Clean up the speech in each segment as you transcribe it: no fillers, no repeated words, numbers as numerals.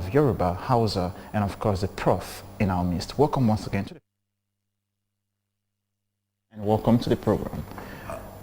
have Yoruba, Hausa, and of course the Prof in our midst. Welcome once again to the and welcome to the program.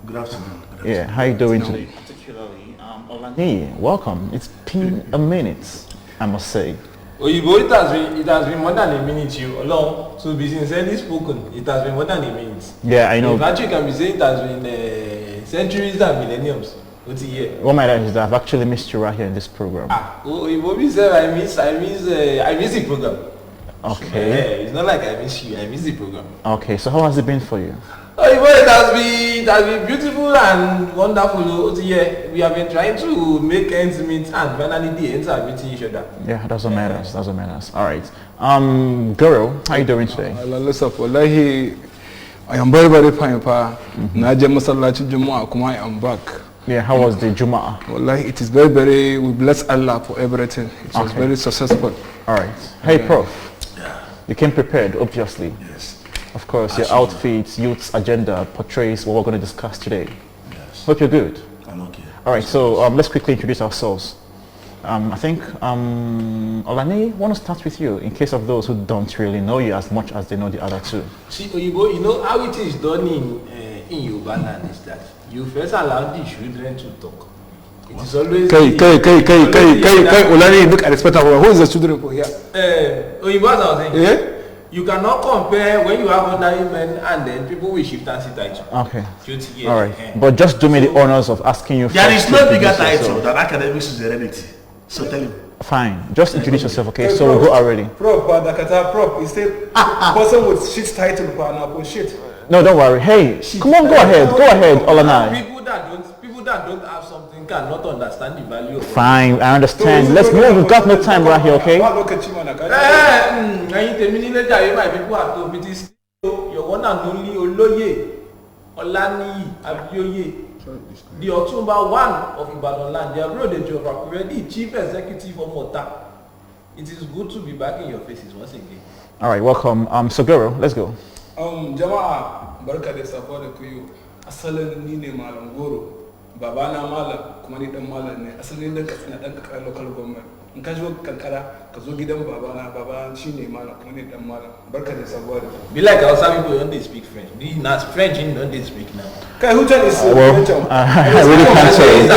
Good afternoon. Yeah, how are you doing today? Particularly, Olani, welcome. It's been a minute, I must say. It has been more than a minute, alone to be sincerely spoken. It has been more than a minute. Yeah, I know. In fact, you can be saying it has been centuries and millenniums. What my is that I've actually missed you right here in this program. I miss the program. Okay. It's not like I miss you, I miss the program. Okay, so how has it been for you? It has been beautiful and wonderful. We have been trying to make ends meet and finally the ends are meeting each other. Yeah, that's what matters. That's what matters. All right. Goro, how are you doing today? I am very, very fine, Pa. I am back. Yeah, how was the Jum'ah? Wallahi, it is very, very, we bless Allah for everything. It was very successful. All right. Hey, Prof. Yeah. You came prepared, obviously. Yes. Of course, your outfit, youth's agenda portrays what we're going to discuss today. Yes. Hope you're good. I'm okay. All right, so let's quickly introduce ourselves. I think, Olani, I want to start with you in case of those who don't really know you as much as they know the other two. See, you know how it is done in Yoruba land is that you first allow the children to talk. It is always... Olani, look at the spectacle. Who is the children for here? Yeah? You cannot compare when you have ordinary men and then people will shift and sit title. Okay. All right. But just do me the honors of asking you. There is no bigger title than academics is heredity. So tell him. Fine. Just introduce yourself, okay? So we'll go already. Prof, he said, person with shit title for an shit. No, don't worry. Hey, come on, go ahead, Olani. People that don't have something cannot understand the value of it. Fine, I understand. Let's move. We've got no time right here, okay? Your one and only Oloye Olani Abioye, the Otumba one of Ibadan land, the abroad the already chief executive of Mota. It is good to be back in your faces once again. All right, welcome. So Goro, let's go. Jama'a barka da safa da kuyo. Asalin ni ne Mallam Goro. Babana Mallam kuma ni dan Mallam ne. Asalin dan Katsina dan kakar local government. In ka zo kankara ka zo gidan babana shine Mallam kuma ni dan Mallam. Barka da safa da. Be like Hausa people don't they speak French. Be not French in don't they speak now. Kai who tell is I really can't say.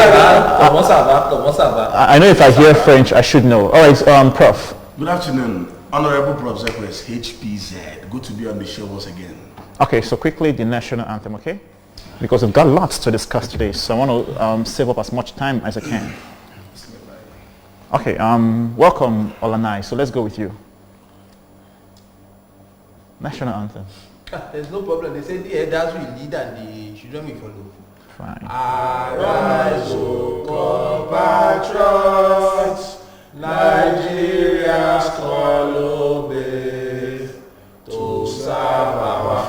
I know if I hear French I should know. All right, Prof. Good afternoon. Honorable Prof. Zekres, HPZ. Good to be on the show once again. Okay, so quickly the national anthem, okay? Because we've got lots to discuss today, so I want to save up as much time as I can. Okay, welcome Olani, so let's go with you. National anthem. There's no problem. They say the elders will lead and the children will follow. Fine. Arise, O compatriots, Nigeria's call obey, to serve our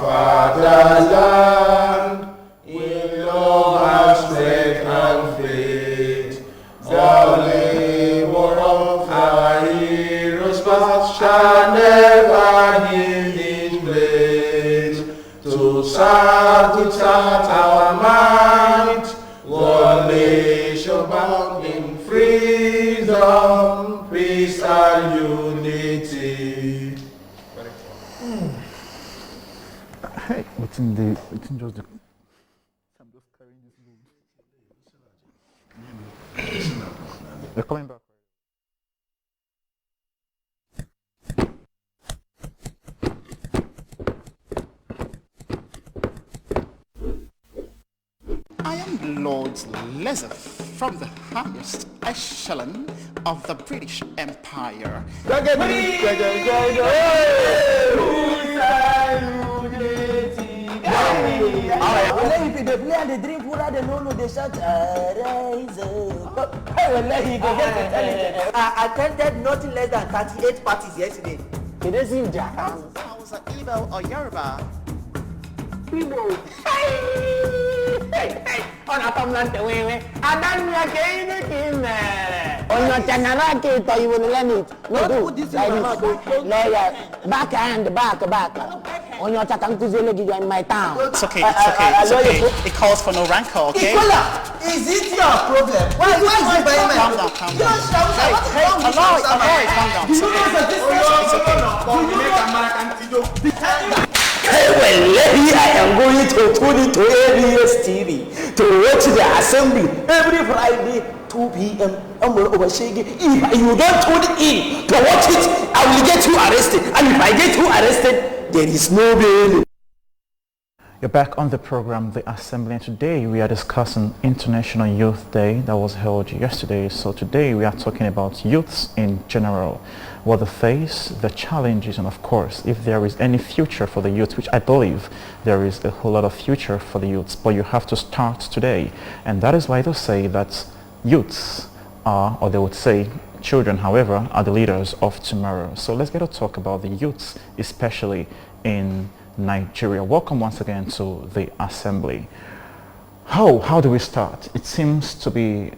fatherland with love and strength and faith. The labor of our heroes past shall never yield its blade. To serve without our might, one nation bound in freedom, peace and unity. Hey, within just the I'm just carrying this load. They're coming back. I am the Lord's Lezer from the highest echelon of the British Empire. If they play and they drink water, they know they shout, "Arise up." I attended nothing less than 38 parties yesterday. Can they see Jack? Hausa, Igbo, or Yoruba? Ona pamlante wewe. Adan ya kene kime. Ona tanara ke to you will learn it. No do. Like this. Back hand, back. On your Tatankuzelegi, you are in my town. It's okay, it's okay, it's okay. It calls for no rancor, okay? Is it your problem? Why is it by my Calm down, calm down. Hey, Aloy, calm down. It's okay. Well, I am going to tune into ABS TV to watch the assembly every Friday 2 p.m. If you don't tune in to watch it, I will get you arrested. And if I get you arrested, there is no bail. You're back on the program, The Assembly, and today we are discussing International Youth Day that was held yesterday. So today we are talking about youths in general, what they face, the challenges, and of course, if there is any future for the youth, which I believe there is a whole lot of future for the youths, but you have to start today. And that is why they say that youths are, or they would say, children, however, are the leaders of tomorrow. So let's get to talk about the youths, especially in Nigeria. Welcome once again to the Assembly. How do we start? There seems to be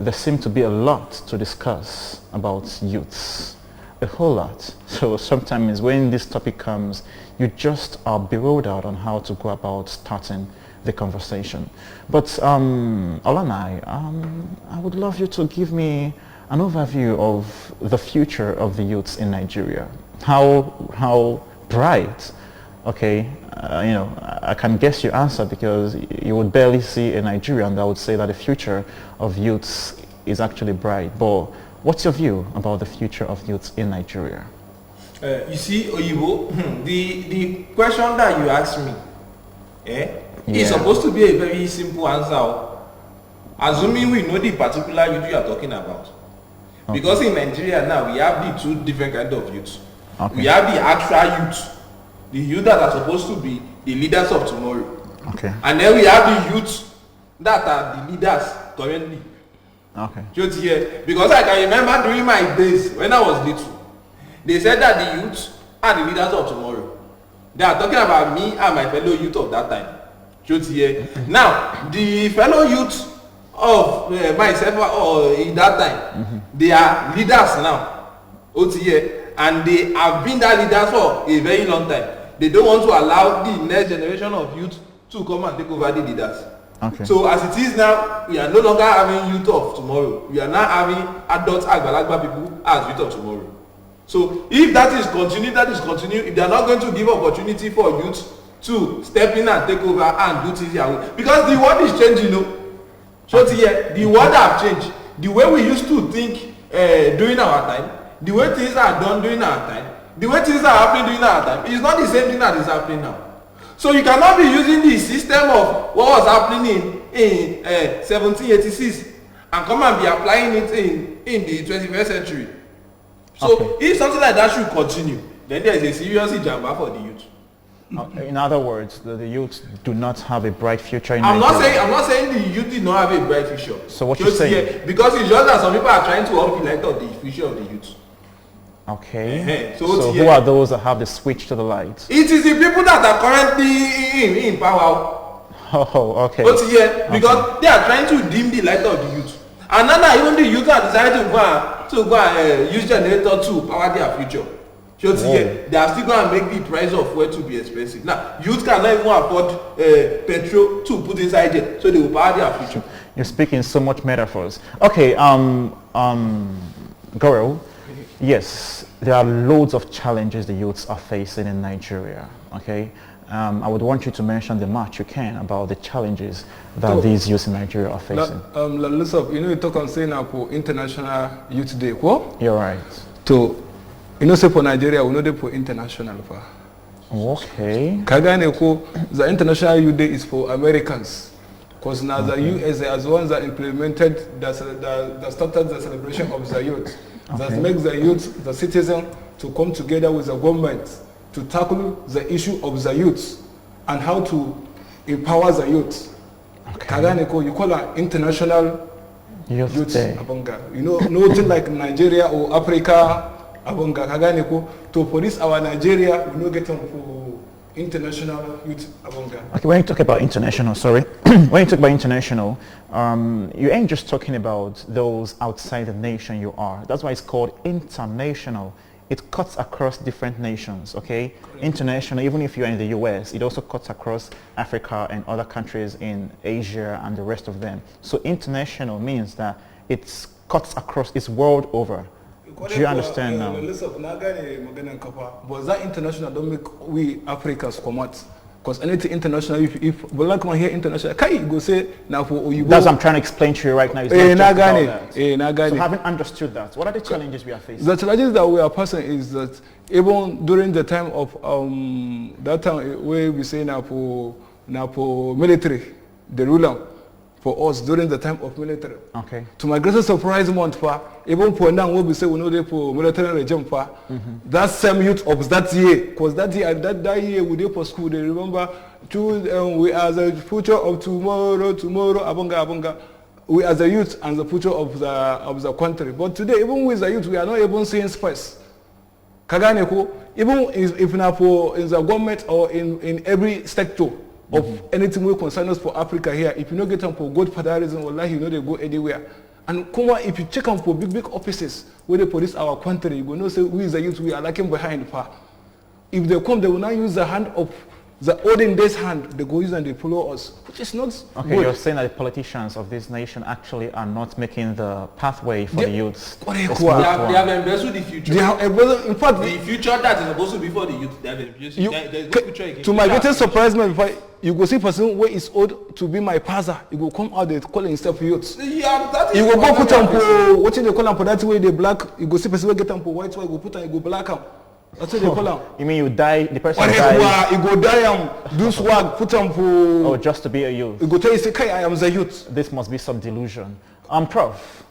a lot to discuss about youths, a whole lot. So sometimes when this topic comes, you just are bewildered on how to go about starting the conversation. But Olanai, I would love you to give me an overview of the future of the youths in Nigeria. How bright? Okay, I can guess your answer because you would barely see a Nigerian that would say that the future of youths is actually bright. But what's your view about the future of youths in Nigeria? You see, Oyibo, the question that you asked me, is supposed to be a very simple answer. Assuming we know the particular youth you are talking about. Okay. Because in Nigeria now, we have the two different kinds of youths. Okay. We have the actual youth. The youth that are supposed to be the leaders of tomorrow. Okay. And then we have the youth that are the leaders currently. Okay. Just here. Because I can remember during my days when I was little, they said that the youth are the leaders of tomorrow. They are talking about me and my fellow youth of that time. Just here. Now, the fellow youth of myself or in that time, they are leaders now. OTA, and they have been that leaders for a very long time. They don't want to allow the next generation of youth to come and take over the leaders. Okay. So as it is now, we are no longer having youth of tomorrow. We are now having adult agbalagba people as youth of tomorrow. So if that is continue, if they are not going to give opportunity for youth to step in and take over and do things their way, because the world is changing, So here, the world have changed. The way we used to think during our time, the way things are done during our time, the way things are happening during our time is not the same thing that is happening now. So you cannot be using the system of what was happening in 1786 and come and be applying it in the 21st century. So if something like that should continue, then there is a serious ijamba for the youth. In other words, the youth do not have a bright future in Nigeria. I'm not saying the youth did not have a bright future. So what you're saying? Because it's just that some people are trying to up the light of the future of the youth. Okay. So who are those that have the switch to the light? It is the people that are currently in power. Oh, okay. Because they are trying to dim the light of the youth. And now even the youth are deciding to go and use generator to power their future. They are still going to make the price of fuel to be expensive. Now, youth cannot even afford petrol to put inside it, so they will power their future. You're speaking so much metaphors. Okay, Goro, yes, there are loads of challenges the youths are facing in Nigeria. Okay, I would want you to mention the much you can about the challenges that these youths in Nigeria are facing. You talk on saying for International Youth Day. You're right. Say for Nigeria, we know they for international. Okay. The International Youth Day is for Americans. Because now the US as ones that implemented, that started the celebration of the youth. That makes the youth, the citizen, to come together with the government to tackle the issue of the youth and how to empower the youth. You call it International Youth Day. Nothing like Nigeria or Africa. To police our Nigeria, we don't get them for international youth. Okay, when you talk about international, when you talk about international, you ain't just talking about those outside the nation you are. That's why it's called international it cuts across different nations, okay? International, even if you're in the US, it also cuts across Africa and other countries in Asia and the rest of them. So international means that it cuts across, it's world over. Do you understand now? But that international don't make we Africans come out. Because anything international, if black man here international, can you go say now for Oyibo? That's what I'm trying to explain to you right now. It's not just about that. So having understood that, what are the challenges we are facing? The challenges that we are facing is that even during the time of that time where we say now for military, the ruler for us during the time of military. Okay. To my greatest surprise, even for now, what we say we know they for military regime that same youth of that year, because that year we did for school. They remember, we are the future of tomorrow, abonga. We are the youth and the future of the country. But today, even with the youth, we are not even seeing space. Kaganeko, even if not for in the government or in every sector of anything we concern us for Africa here, if you don't get them for good federalism, wallahi, you know they go anywhere. And come on, if you check them for big offices where they police our country, you will not say we is the youth, we are lacking behind far. If they come, they will not use the hand of the olden days hand, they go use and they follow us, which is not okay, good. You're saying that the politicians of this nation actually are not making the pathway for the youths. They have embraced the future. In fact, the future that is supposed to be for the youth, they have embraced the future again. To my greatest surprise, you go see person where is old to be my father, you go come out, they call himself youth. Yeah, that is you go go put on for, what they call them for that way, they black, you go see person where get them for white, you go put on, you go black them. That's what they call them. You mean you die, the person dies? You go die do swag, put them for... Oh, just to be a youth. You go tell you, say, I am the youth. This must be some delusion. Prof,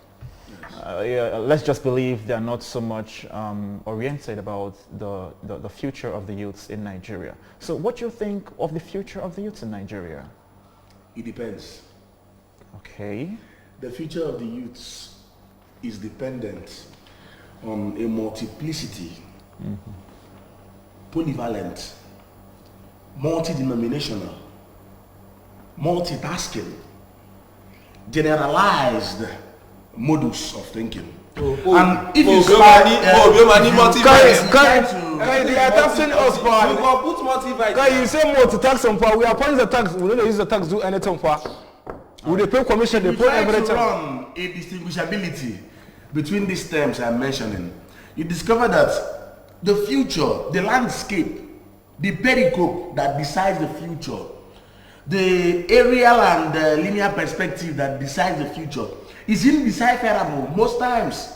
let's just believe they are not so much oriented about the future of the youths in Nigeria. So what do you think of the future of the youths in Nigeria? It depends. Okay. The future of the youths is dependent on a multiplicity, polyvalent, multi-denominational, multitasking, generalized modus of thinking. And if you start, they are taxing us for. You can put multivitamin. You say multi-tax for. We are paying the tax. We don't use the tax to do anything for. We pay commission. They pay everything. To run a distinguishability between these terms I'm mentioning, you discover that the future, the landscape, the pericope that decides the future, the aerial and linear perspective that decides the future is indecipherable most times.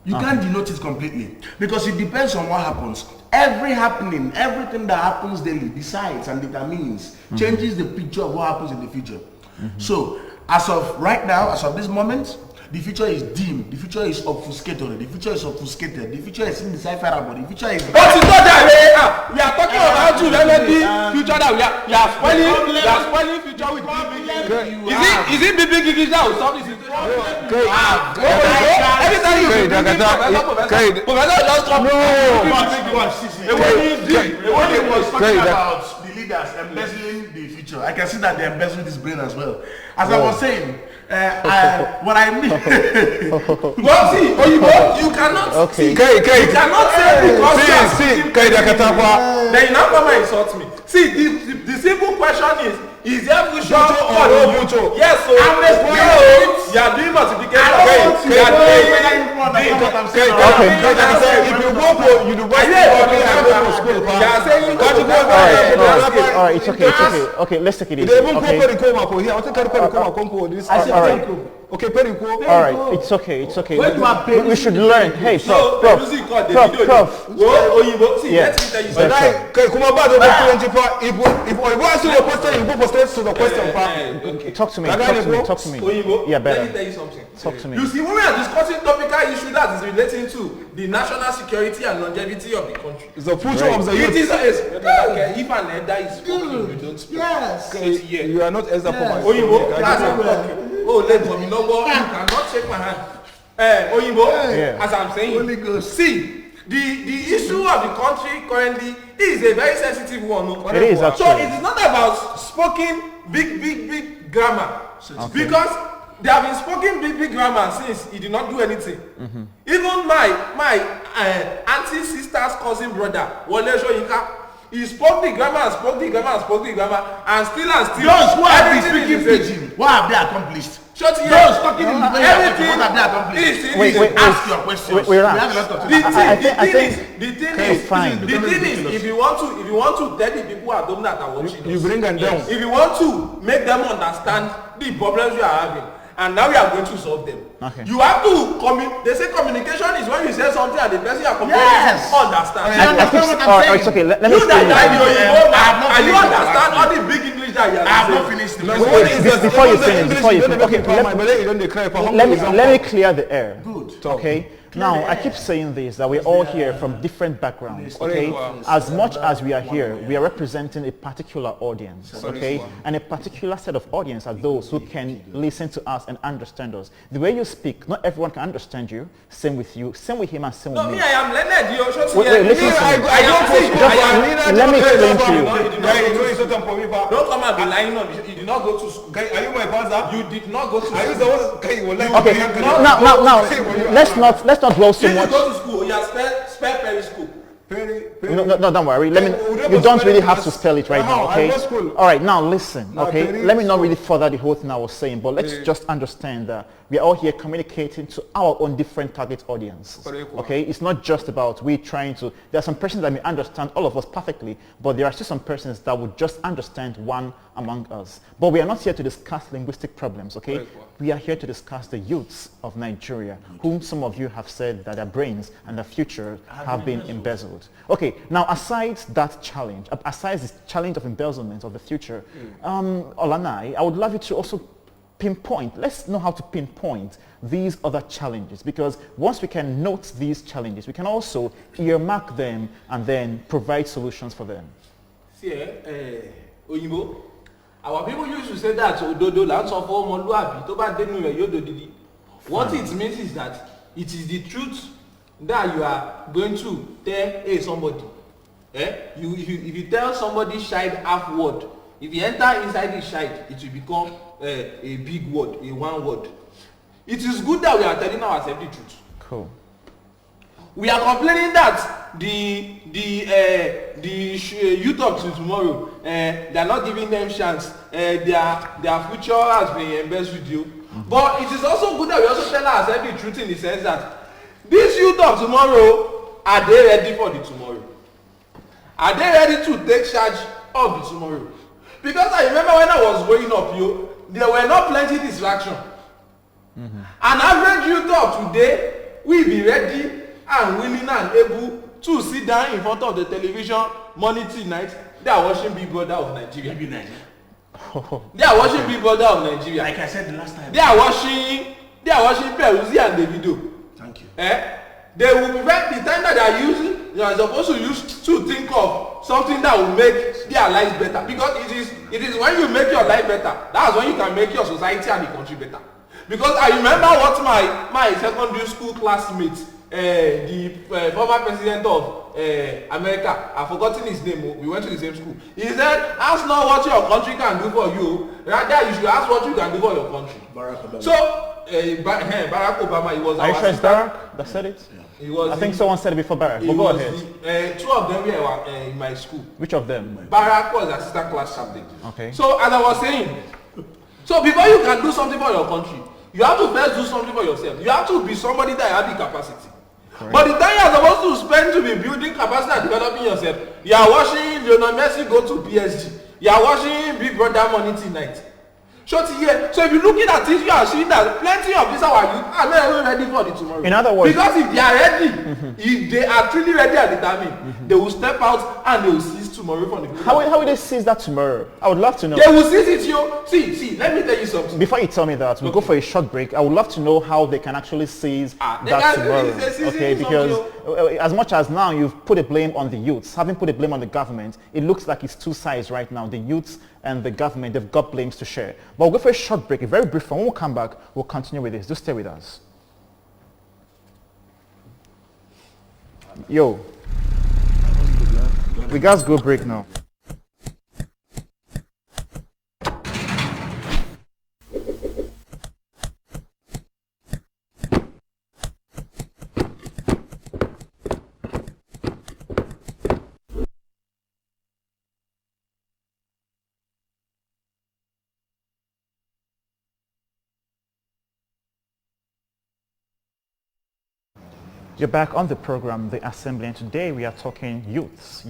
You can't denote it completely because it depends on what happens. Every happening, everything that happens daily decides and determines, changes the picture of what happens in the future. So, as of right now, as of this moment, the future is dim, the future is obfuscated, the future is indecipherable, the future is... But it's not that way. We are talking about you, future that we are spoiling future with big. Is it big English that will solve this situation? Every time you Professor just come. It was talking about the leaders embezzling the future. I can see that they embezzle this brain as well. As I was saying, what I mean. Well, see, you cannot see. You cannot say because then you now come and insult me. See, the simple question is there future or no future? Yes, so you are doing multiplication. You are doing if you go for university, you are saying all right, it's okay. Okay, let's take it easy. Okay, Perico. All right, it's okay. We should learn. Hey, prof. Yeah. Talk to me. Yeah, better. Let me tell you something. Talk to me. You see, when we are discussing topical issue that is relating to the national security and longevity of the country, it's the future of the youth. If an elder is speaking, you don't speak. Yes. You are not Ezra Thomas. Let me know. You cannot shake my hand. As I'm saying, see, the issue of the country currently is a very sensitive one. It is actually. So it is not about spoken big grammar. Because They have been speaking big grammar since he did not do anything. Even my auntie, sister's cousin brother, Wole Soyinka, he spoke the grammar and spoke the grammar and spoke the grammar, and still those who have been speaking pidgin, what have they accomplished? Shut your Those talking in the way what have they accomplished? Wait, ask your questions. Relax. We have a lot of The thing is, if you want to tell the people at home that are watching, you bring them down. If you want to make them understand the problems you are having, and now we are going to solve them. Okay. You have to they say communication is when you say something and the person you are communicating understand. It's okay. Let me You that explain. and you understand all the big English that you are I have saying. not finished the Before you finish, let me clear the air. Good. Okay. Now, I keep saying this, that we're all here from different backgrounds, okay? As much as we are here, we are representing a particular audience, okay? And a particular set of audience are those who can listen to us and understand us. The way you speak, not everyone can understand you. Same with you, same with him, and same with No, me. me, I am learned. Wait, listen to me. Let me explain to you. Don't come and be lying on. You did not go to school. Are you my father? You did not go to school. Are you the one? Okay, now, let's not dwell so You didn't much. go to school. You are spare periscope. No, don't worry. You don't really have to spell it right now, okay? All right, now listen, okay? Let me not really further the whole thing I was saying, but let's just understand that we are all here communicating to our own different target audience, okay? It's not just about we trying to, there are some persons that may understand all of us perfectly, but there are still some persons that would just understand one among us. But we are not here to discuss linguistic problems, okay? We are here to discuss the youths of Nigeria, whom some of you have said that their brains and their future have been embezzled. Okay, now aside that challenge, aside this challenge of embezzlement of the future, Olanai, I would love you to also pinpoint, let's know how to pinpoint these other challenges, because once we can note these challenges, we can also earmark them and then provide solutions for them. See, Oyinbo, our people used to say that Ododo lands of Omoluabi, to ba denu re yodo didi. What it means is that it is the truth that you are going to tell somebody. If you tell somebody shide half word, if you enter inside the shide, it will become a big word, a one word. It is good that we are telling ourselves the truth. Cool. We are complaining that the youth of tomorrow, they are not giving them chance. Their future has been embezzled with you. But it is also good that we also tell ourselves the truth in the sense that these youth of tomorrow, are they ready for the tomorrow? Are they ready to take charge of the tomorrow? Because I remember when I was growing up, there were not plenty distraction. An average youth of today will be ready and willing and able to sit down in front of the television morning till night. They are watching Big Brother of Nigeria. They are watching Big Brother of Nigeria. Like I said the last time. They are watching Peruzzi and Davido. Thank you. They will prevent the time that they are supposed to use to think of something that will make their lives better. Because it is when you make your life better, that's when you can make your society and the country better. Because I remember what my secondary school classmate, the former president of America, I've forgotten his name, we went to the same school. He said, ask not what your country can do for you, rather you should ask what you can do for your country. Barack Obama. So, Barack Obama, he was Are you sure it's Barack that said it? He was I think someone said it before Barack, but go ahead. Two of them were in my school. Which of them? Barack was assistant class captain. Okay. So, as I was saying, so before you can do something for your country, you have to first do something for yourself. You have to be somebody that has the capacity. Correct. But the time you are supposed to spend to be building capacity and developing yourself, you are watching Lionel Messi go to PSG. You are watching Big Brother Money Tonight. So if you're looking at it, you are seeing that plenty of these our youth are not even ready for the tomorrow. In other words, because if they are ready, if they are truly ready and determined, they will step out and they will seize tomorrow from the future. How will they seize that tomorrow? I would love to know. They will seize it, yo. See, let me tell you something. Before you tell me that, we'll go for a short break. I would love to know how they can actually seize that tomorrow. Okay, because as much as now you've put a blame on the youths, having put a blame on the government, it looks like it's two sides right now. The youths and the government, they've got blames to share. But we'll go for a short break, a very brief one. When we'll come back, we'll continue with this. Just stay with us. Yo, we guys go break now. You're back on the program, The Assembly, and today we are talking youths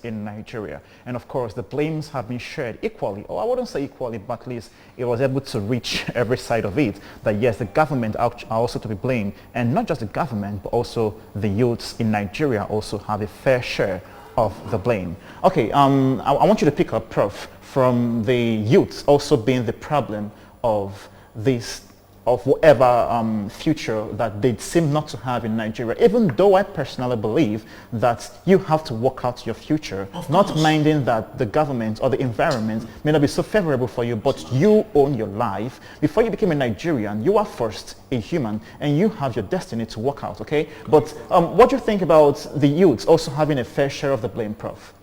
in Nigeria. And of course, the blames have been shared equally, or I wouldn't say equally, but at least it was able to reach every side of it, that yes, the government are also to be blamed, and not just the government, but also the youths in Nigeria also have a fair share of the blame. Okay, I want you to pick up, Prof, from the youths also being the problem of this, of whatever future that they seem not to have in Nigeria, even though I personally believe that you have to work out your future, not minding that the government or the environment may not be so favorable for you, but you own your life. Before you became a Nigerian, you are first a human, and you have your destiny to work out, okay? But what do you think about the youths also having a fair share of the blame, Prof?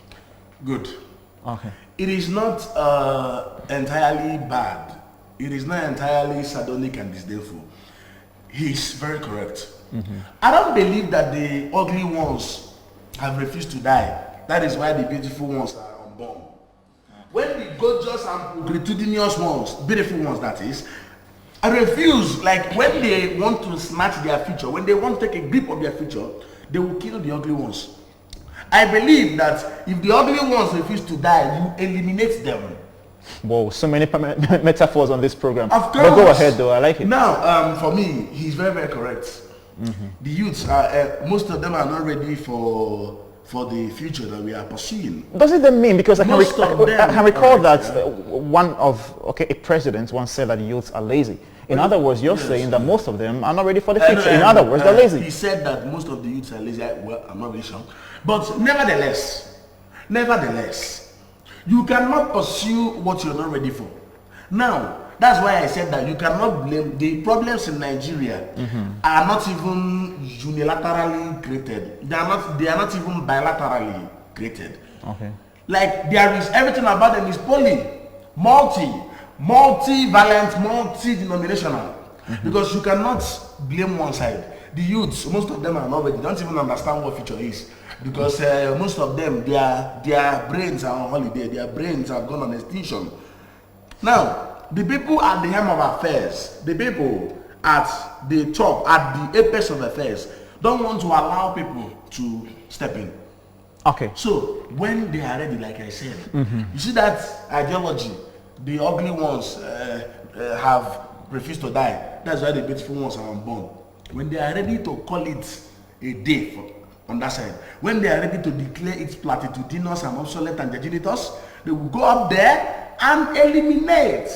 Good. Okay. It is not entirely bad. It is not entirely sardonic and disdainful. He's very correct. I don't believe that the ugly ones have refused to die. That is why the beautiful ones are unborn. When the gorgeous and pulchritudinous ones, beautiful ones that is, refuse, like when they want to snatch their future, when they want to take a grip of their future, they will kill the ugly ones. I believe that if the ugly ones refuse to die, you eliminate them. Whoa, so many metaphors on this program. Of course. But go ahead though, I like it. Now, for me, he's very, very correct. The youths, most of them are not ready for the future that we are pursuing. Does it then mean, because I can recall that a president once said that the youths are lazy. In other words, you're saying that most of them are not ready for the future. In other words, they're lazy. He said that most of the youths are lazy. Well, I'm not really sure. But nevertheless, you cannot pursue what you're not ready for. Now, that's why I said that you cannot blame the problems in Nigeria are not even unilaterally created. They are not even bilaterally created. Okay. Like there is everything about them is multi-valent, multi-denominational. Because you cannot blame one side. The youths, most of them are not ready. They don't even understand what future is. Because most of them, their brains are on holiday. Their brains have gone on extinction. Now, the people at the helm of affairs, the people at the top, at the apex of affairs, don't want to allow people to step in. Okay. So, when they are ready, like I said, you see that ideology, the ugly ones have refused to die. That's why the beautiful ones are unborn. When they are ready to call it a day on that side, when they are ready to declare it platitudinous and obsolete and degenitus, they will go up there and eliminate,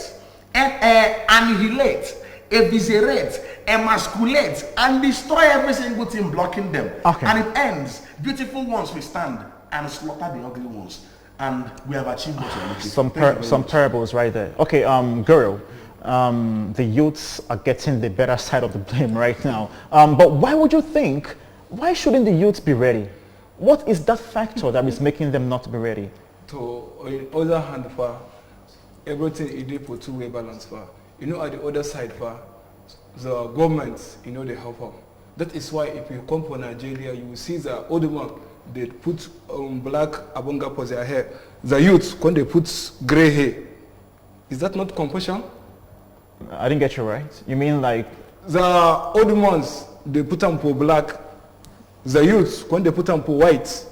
annihilate, eviscerate, emasculate, and destroy every single thing blocking them. Okay. And it ends. Beautiful ones will stand and slaughter the ugly ones. And we have achieved what we are looking for. Some parables right there. Okay, Goro, the youths are getting the better side of the blame right now. But why shouldn't the youths be ready? What is that factor that is making them not be ready? On the other hand, everything is there for two-way balance. At the other side, the government, they help them. That is why if you come from Nigeria, you will see the old man, they put black abonga for their hair. The youth, when they put gray hair, is that not compassion? I didn't get you right. You mean like the old ones, they put them for black. The youth, when they put them for white.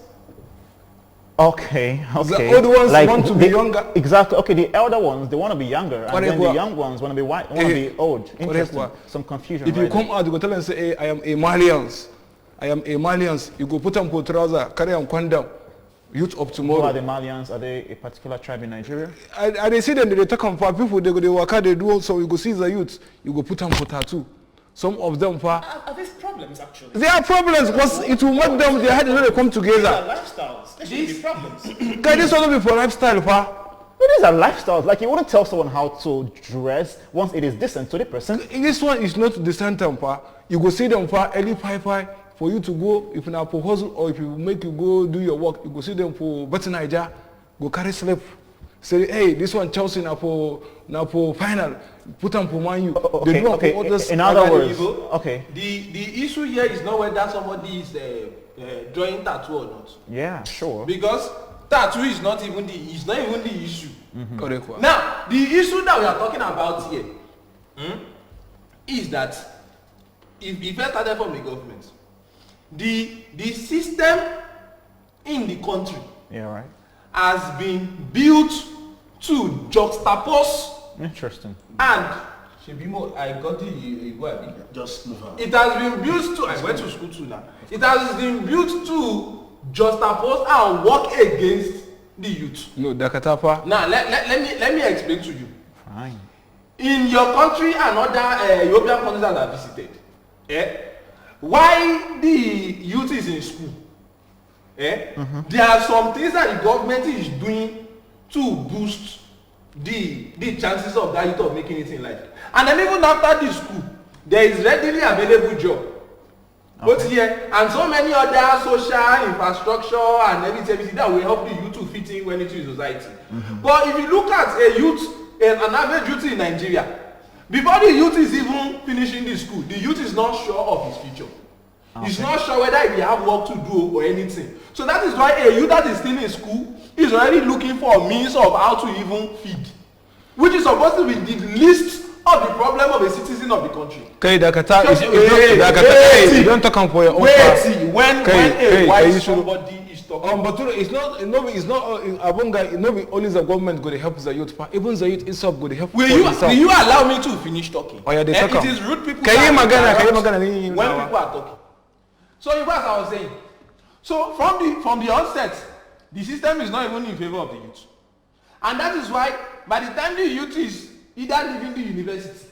Okay. The old ones want to be younger. Exactly. Okay, the elder ones, they want to be younger, and then the young ones want to be white, want to be old. Interesting. Some confusion. If you come out, you go tell them, say, hey, I am a Malians. I am a Malians. You go put them for trouser, carry them condom. Youth of tomorrow. Who are the Malians? Are they a particular tribe in Nigeria? I see them, they talk for people, they go, they work out, they do also. You go see the youth, you go put them for tattoo. Some of them are these problems actually? There are problems because it will make them, their head they come together. These are lifestyles. There should be problems. Can this also be for lifestyle, But these are lifestyles. Like you wouldn't tell someone how to dress once it is decent to the person. This one is not decent, You go see them for early 5 for you to go, if you are for hustle or if you make you go do your work, you go see them for better Niger, go carry slip. Say, hey, this one Chelsea now for final. Put them for Man U. Okay. In other words, okay. The issue here is not whether somebody is drawing tattoo or not. Yeah, sure. Because tattoo is not even the issue. Correct. Now, the issue that we are talking about here is that if I started from the government, the system in the country has been built to juxtapose. Interesting. And I got the just move on. it has been built to. I went to school too now. It has been built to juxtapose and work against the youth. No, Dakatapa. Now let me explain to you. Fine. In your country and other European countries that I visited, why the youth is in school, there are some things that the government is doing to boost the chances of that youth of making it in life. And then even after the school, there is readily available job. Both here and so many other social infrastructure and everything that will help the youth to fit in well into society. But if you look at a youth, an average youth in Nigeria, before the youth is even finishing the school, the youth is not sure of his future. He's not sure whether he have work to do or anything. So that is why a youth that is still in school is already looking for a means of how to even feed, which is supposed to be the least of the problem of a citizen of the country. Okay, Dakata is don't talk for your own when a white somebody is talking. But it's not Abunga, only the government going to help the youth, even the youth itself going to help. Will you allow me to finish talking? Oh, yeah, they talk. It is rude people when people are talking. So as I was saying, so from the onset, the system is not even in favor of the youth. And that is why by the time the youth is either leaving the university,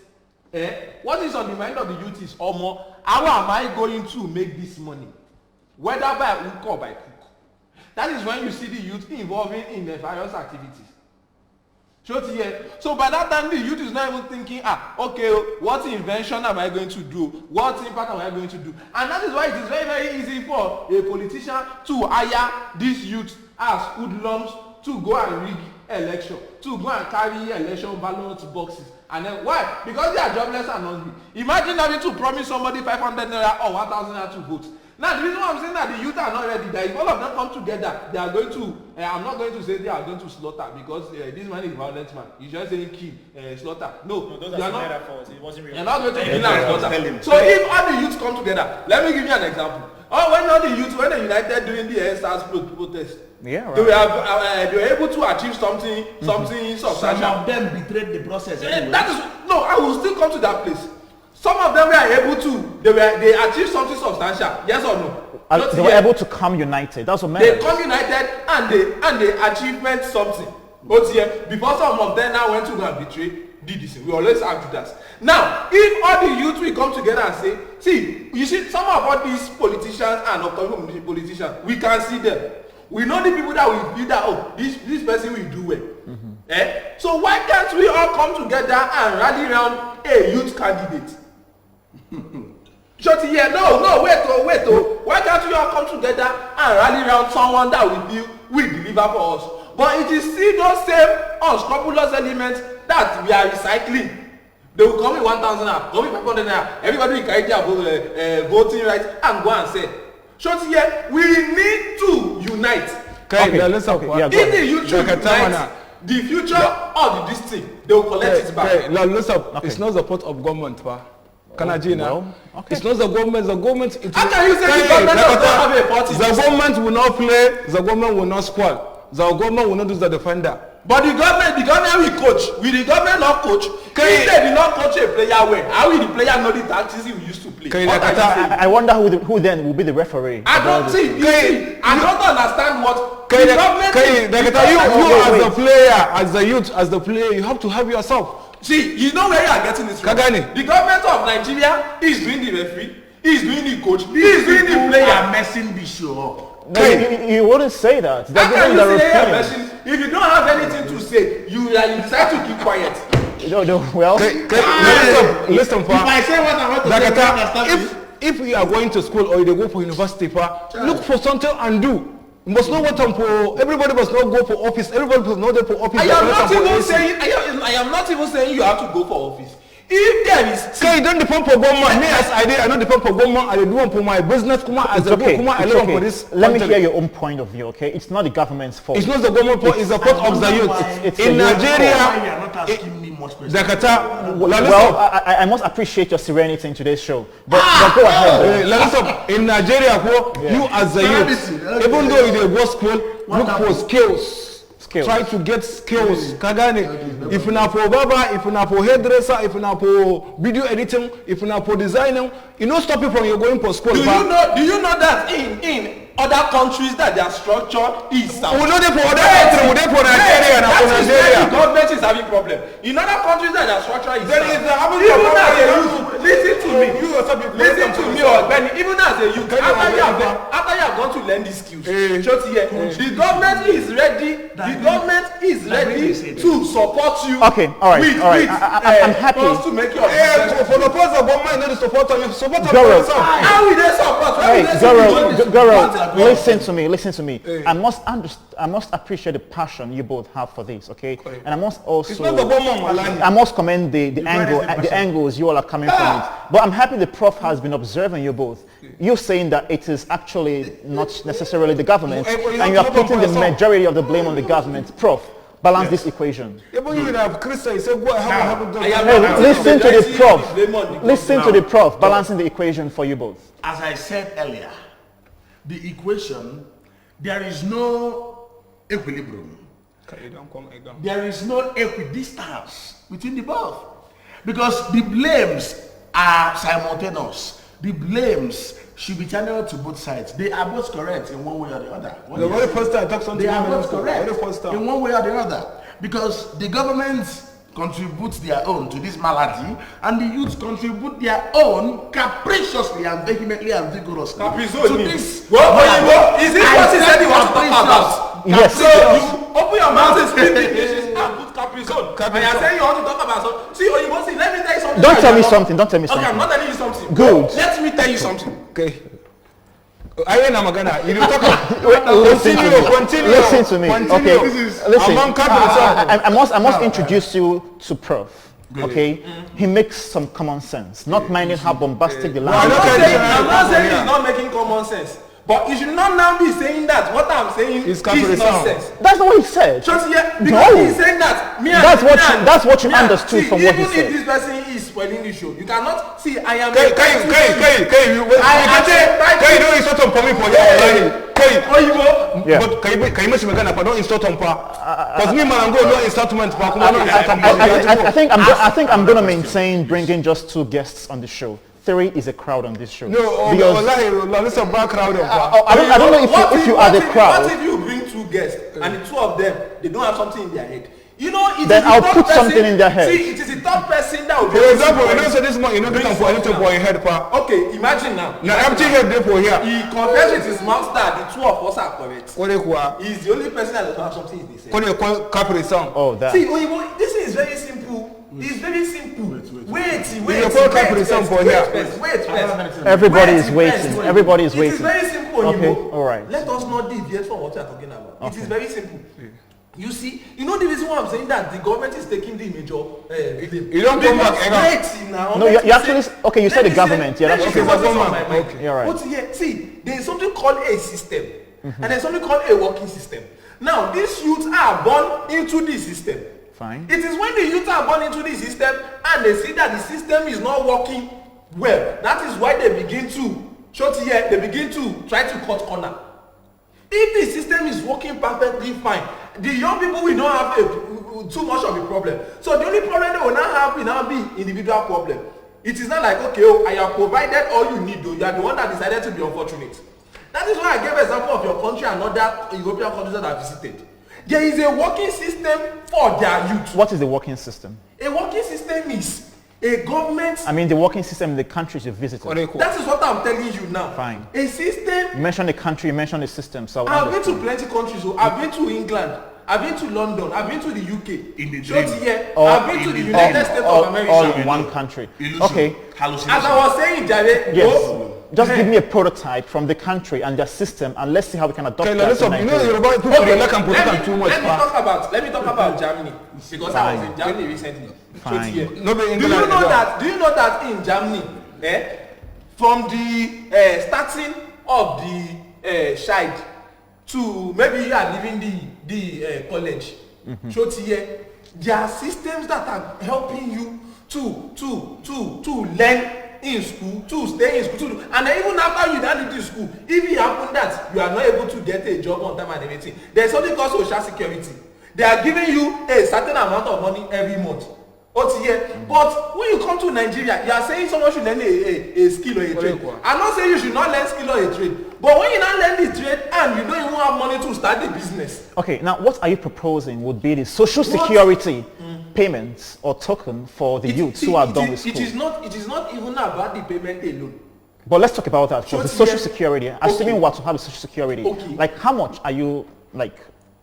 what is on the mind of the youth is, how am I going to make this money? Whether by hook or by crook. That is when you see the youth involving in the various activities. So by that time the youth is not even thinking, okay, what invention am I going to do? What impact am I going to do? And that is why it is very, very easy for a politician to hire this youth as hoodlums to go and rig election, to go and carry election ballot boxes. And then why? Because they are jobless and hungry. Imagine having to promise somebody 500 naira or 1,000 naira to vote. Now the reason why I'm saying that the youth are not ready, that if all of them come together, they are going to, I'm not going to say they are going to slaughter, because this man is a violent man. He's just saying kill, slaughter. No, those are metaphors. It wasn't real. You're not going to kill and slaughter. So if all the youth come together, let me give you an example. When all the youth, when they united during the SARS protest, right. they were able to achieve something substantial. Some of them betrayed the process anyway. That is, no, I will still come to that place. Some of them were able to, they achieved something substantial, yes or no? They were able to come united. That's what matters. They come united and they achievement something. But here, before some of them now went to go and betray, did this. We always argue that. Now, if all the youth will come together and say, see, you see, some of all these politicians and upcoming politicians, we can see them. We know the people that will feel that, this person will do well. So why can't we all come together and rally around a youth candidate? Shorty here, no, wait. Why can't we all come together and rally around someone that we feel will deliver for us? But it is still those same unscrupulous elements that we are recycling. They will come in 1,000 naira, come in 500 naira. Everybody will carry their voting rights and go and say, Shorty here, we need to unite. If the youth unite, the future of this thing, they will collect it back. It's not the part of government, It's not the government. How can you say the government does not have a party? The government will not play. The government will not squall. The government will not do the defender. But the government will coach. Will the government not coach? If they did not coach a player well, how will the player know the tactics he used to play? I wonder who then will be the referee. I don't understand what the government. You as a player, as the youth, as the player, you have to have yourself. See, you know where you are getting this from. The government of Nigeria is doing the referee, is doing the coach, is doing the player, messing the show up. No, you wouldn't say that. How can you say if you don't have anything to say, you decide to keep quiet? Well, listen, if I say what I want to say, if you are going to school or you go for university, look for something and do. You must know what for. Everybody must not go for office. Everybody must not go for office. I am not even saying you have to go for office. If there is, you don't depend for government. Me as I don't depend for government. I do for my business. Let me hear your own point of view. Okay, it's not the government's fault. It's not the government's fault. It's the fault of the youth. It's in Nigeria. why you are not asking me much questions. Well, I must appreciate your serenity in today's show. But go ahead. In Nigeria, you as a youth, even though you go school, look for skills. Try to get skills. Kagane, if not for barber, if not for hairdresser, if not for video editing, if not for designing, you know, stop you from you going for school. Do you know that in other countries that their structure is we know they for other countries, we know for Nigeria and for Nigeria. The government is having problem. In other countries that their structure is there is having even as a youth, listen to me. Listen to me, Benny. Even as a youth, after you have gone to learn these skills, the government is ready. The government is ready to support you. Okay, all right. I'm happy to make your for the first of government, not to support you. Support yourself. How will they support? Hey, Goro, listen to me. I must appreciate the passion you both have for this, okay? And I must also I must commend the angles you all are coming from it. But I'm happy the prof has been observing you both. You're saying that it is actually not necessarily the government, and you are putting the majority of the blame on the government. Prof, balance this equation. Listen to the prof. Listen to the prof balancing the equation for you both. As I said earlier, the equation, there is no equilibrium. There is no equidistance between the both. Because the blames are simultaneous. The blames should be channeled to both sides. They are both correct in one way or the other. The very first time I talked something, they are both correct in one way or the other. Because the government contributes their own to this malady, and the youth contribute their own capriciously and vehemently and vigorously to this. Is this what he said he wants to talk about? Yes. So you open your mouth and speak English and put caprizone. And you are saying you want to talk about something. See, let me tell you something. Don't tell me something. Okay, I'm not telling you something. Good. Let me tell you something. Okay. I am Magana. You talk. Listen to me. Okay. Listen. I must introduce you to Prof. Okay, he makes some common sense, not minding how bombastic the language is. I'm not saying he's not making common sense, but you should not now be saying that what I'm saying is nonsense. That's not what he said. Just because he's saying that. That's what you understood from what he said. Even if this person is spoiling the show, you cannot see. I am. Can you don't insult on me for your online? But can you mention me but don't insult on pa? Because me man I'm going to insultment pa. I think I'm going to maintain bringing just 2 guests on the show. 3 is a crowd on this show. No, because it's a bad crowd. I don't know if you are the crowd. What if you bring 2 guests and the 2 of them they don't have something in their head? You know, then I'll put something in their head. See, it is the top person that will be. For example, you don't say this money, you don't come for anything for your head, pa. Okay, imagine now. Now empty head there for here. He confessed with his mouth that the 2 of us are correct. What they call? He's the only person that doesn't have something in his head. What do you call capri song? Oh, that. See, this is very simple. It's very simple. Wait. Everybody is waiting. Everybody is waiting. It is very simple. Okay, all right. Let us not deviate from what we are talking about. Okay. It is very simple. You see, you know the reason why I'm saying that the government is taking the major. You don't come back now. No, you actually. Okay, you said the government. Yeah, that's okay. Okay, you're right. But yeah, see, there is something called a system, and there's something called a working system. Now, these youths are born into this system. Fine. It is when the youth are born into the system and they see that the system is not working well. That is why they begin to try to cut corner. If the system is working perfectly fine, the young people will not have too much of a problem. So the only problem they will now be individual problem. It is not like, okay, I have provided all you need, though. You are the one that decided to be unfortunate. That is why I gave an example of your country and other European countries that I visited. There is a working system for their youth. What is the working system? A working system is a government. I mean the working system in the countries you visited. That is what I'm telling you now. Fine. A system. You mentioned the country, you mentioned the system. So I've been to plenty countries. So I've been to England. I've been to London. I've been to the UK. In the dream. I've been to the United States of America. All in one country. Okay. As I was saying, Jare. Yes. Just give me a prototype from the country and their system, and let's see how we can adopt that. Let me talk about Germany, because I was in Germany recently. Fine. Do you know that in Germany, from the starting of the child to maybe you are leaving the college, There are systems that are helping you to learn in school, to stay in school, and then even after you done it in school, if it happen that you are not able to get a job on time and everything, there's something called social security. They are giving you a certain amount of money every month. But when you come to Nigeria, you are saying someone should learn a skill or a trade. I'm not saying you should not learn skill or a trade, but when you not learn the trade and you don't even have money to start the business. Okay, now what are you proposing would be the social security payments or token for the youths who are done with school? It is not even about the payment alone. But let's talk about that. For the social security, assuming what to have a social security, like how much are you like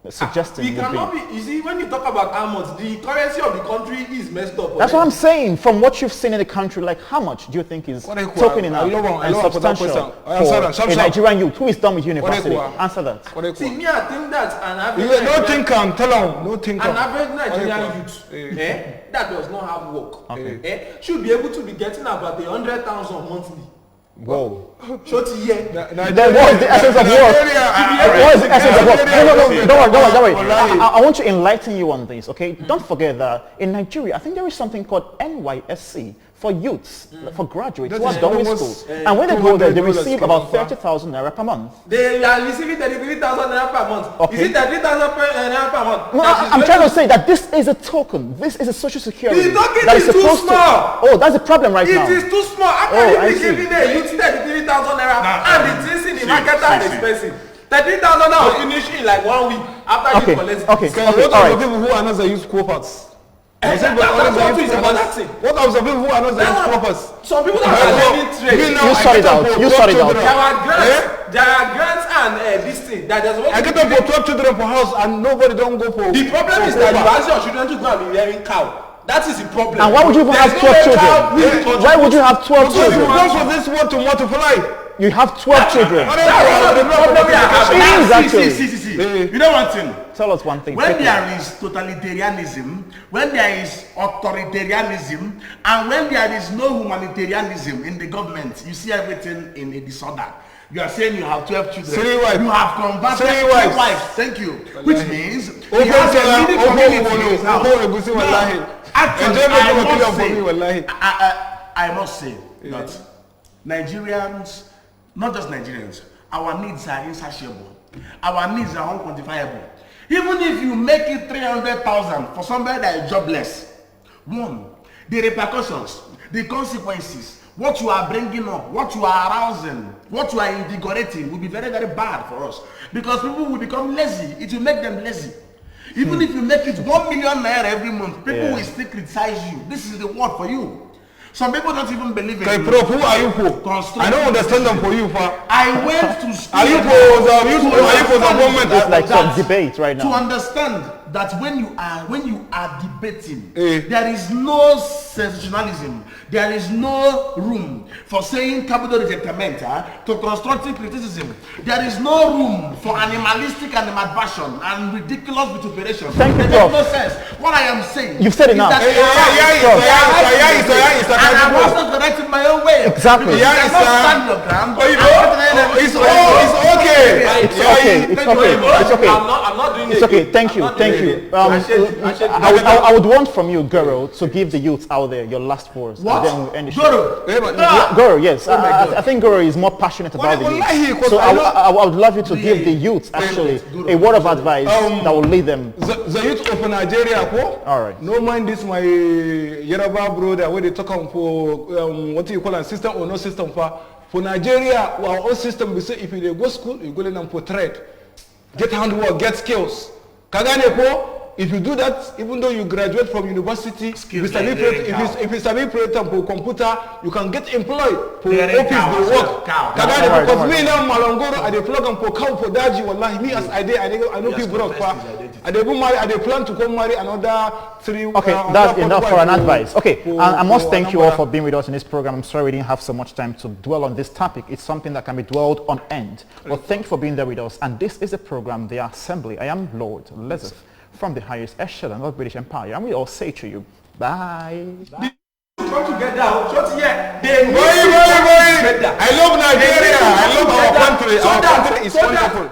suggesting? We cannot be. You see, when you talk about how much, the currency of the country is messed up. That's what I'm saying. From what you've seen in the country, like how much do you think is token enough and substantial for a Nigerian youth who is done with university? Answer that. See, me, I think that an average an average Nigerian youth that does not have work should be able to be getting about 100,000 monthly. Whoa. Then what is the essence of work? What is the essence of work? No, don't worry. I want to enlighten you on this, okay? Don't forget that in Nigeria, I think there is something called NYSC for youths, for graduates who are done with school. And when they go there, they receive about 30,000 naira per month. They are receiving 33,000 naira per month. Okay. Is it 33,000 naira per month? No, I'm trying to say that this is a token. This is a social security. The token that is too small. Oh, that's the problem right now. It is too small. How can you be giving a youth 33,000 naira and the things in the market are expensive? 33,000 naira will finish in like 1 week after you collect it. Okay, what are the people who are not the youth corporates? What are the people who are not the youth corporates? Some people that are learning trade. You sort it out. There are grants and this thing that there's I get up for 12 children per house and nobody don't go for. The problem is that you ask your children to go and be wearing cow. That is the problem. And why would you even have 12 children? Why would you have 12 children? You want for this world to multiply. You have 12 children. That's the problem we are having. See. You know one thing? Tell us one thing. When there is totalitarianism, when there is authoritarianism, and when there is no humanitarianism in the government, you see everything in a disorder. You are saying you have 12 children. You have converted 3 wives. Thank you. Which means he has a leading community in his house. Actually, I must say that Nigerians, not just Nigerians, our needs are insatiable. Our needs are unquantifiable. Even if you make it 300,000 for somebody that is jobless, one, the repercussions, the consequences, what you are bringing up, what you are arousing, what you are invigorating will be very, very bad for us. Because people will become lazy. It will make them lazy. Even if you make it 1 million naira every month, people will still criticize you. This is the word for you. Some people don't even believe in you. Prof, who are you for? I don't understand them for you, for. I went to school. Are you for the government? It's like some debate right now. To understand that when you are debating, there is no sensationalism. There is no room for saying capital rejectment to constructive criticism. There is no room for animalistic animadversion and ridiculous vituperation. Thank you, Prof. No sense. What I am saying. You've said enough. And I'm also correcting my own way. Exactly. You cannot stand your ground. It's okay. I'm not doing it. It's okay. Thank you. I would want from you, Goro, to give the youth out there your last words. What? Then we'll end the show. Goro? Goro, yes. I think Goro is more passionate about the youth. So I would love you to give the youth actually a word of advice that will lead them. The youth of Nigeria, all right. No mind this, my Yoruba brother, where they talk for what do you call a system or no system for Nigeria, our own system, we say if you go school, you go in for trade, get handwork, get skills. Kagane po. If you do that, even though you graduate from university, if you study for computer, you can get employed for office they work. Because me now Mallam Goro, I dey plug and for cow for daji. Wallahi, me as I know people work. I plan to come marry another 3. Okay, that's enough for an advice. Okay, I must thank you all for being with us in this program. I'm sorry we didn't have so much time to dwell on this topic. It's something that can be dwelled on end. But thank you for being there with us. And this is a program, The Assembly. I am Lord Lezef, from the highest echelon of the British Empire, and we all say to you, bye. Come together, I love Nigeria. I love our country. Our country is wonderful.